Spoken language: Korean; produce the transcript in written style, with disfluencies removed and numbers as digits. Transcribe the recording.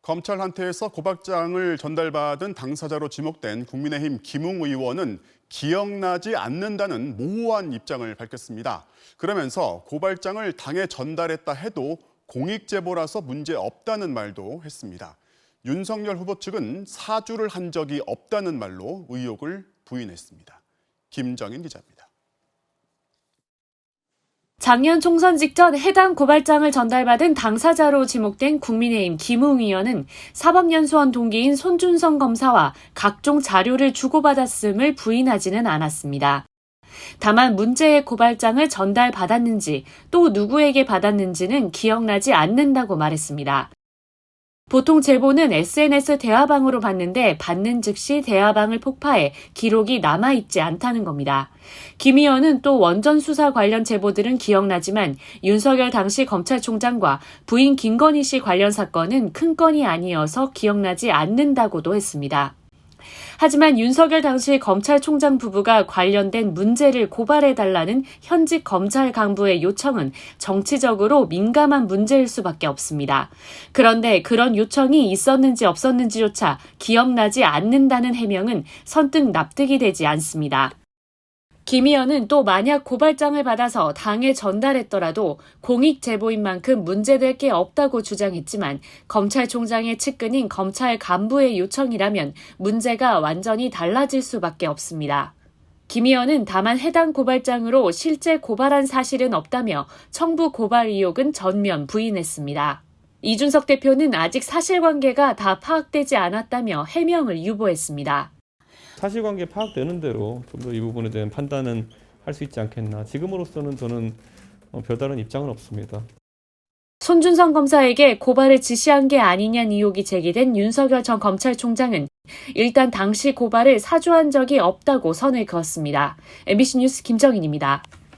검찰한테서 고발장을 전달받은 당사자로 지목된 국민의힘 김웅 의원은 기억나지 않는다는 모호한 입장을 밝혔습니다. 그러면서 고발장을 당에 전달했다 해도 공익제보라서 문제 없다는 말도 했습니다. 윤석열 후보 측은 사주를 한 적이 없다는 말로 의혹을 부인했습니다. 김정인 기자입니다. 작년 총선 직전 해당 고발장을 전달받은 당사자로 지목된 국민의힘 김웅 의원은 사법연수원 동기인 손준성 검사와 각종 자료를 주고받았음을 부인하지는 않았습니다. 다만 문제의 고발장을 전달받았는지 또 누구에게 받았는지는 기억나지 않는다고 말했습니다. 보통 제보는 SNS 대화방으로 받는데 받는 즉시 대화방을 폭파해 기록이 남아있지 않다는 겁니다. 김 의원은 또 원전 수사 관련 제보들은 기억나지만 윤석열 당시 검찰총장과 부인 김건희 씨 관련 사건은 큰 건이 아니어서 기억나지 않는다고도 했습니다. 하지만 윤석열 당시 검찰총장 부부가 관련된 문제를 고발해달라는 현직 검찰 강부의 요청은 정치적으로 민감한 문제일 수밖에 없습니다. 그런데 그런 요청이 있었는지 없었는지조차 기억나지 않는다는 해명은 선뜻 납득이 되지 않습니다. 김 의원은 또 만약 고발장을 받아서 당에 전달했더라도 공익 제보인 만큼 문제될 게 없다고 주장했지만 검찰총장의 측근인 검찰 간부의 요청이라면 문제가 완전히 달라질 수밖에 없습니다. 김 의원은 다만 해당 고발장으로 실제 고발한 사실은 없다며 청부 고발 의혹은 전면 부인했습니다. 이준석 대표는 아직 사실관계가 다 파악되지 않았다며 해명을 유보했습니다. 사실관계 파악되는 대로 좀 더 이 부분에 대한 판단은 할 수 있지 않겠나. 지금으로서는 저는 별다른 입장은 없습니다. 손준성 검사에게 고발을 지시한 게 아니냐는 의혹이 제기된 윤석열 전 검찰총장은 일단 당시 고발을 사주한 적이 없다고 선을 그었습니다. MBC 뉴스 김정인입니다.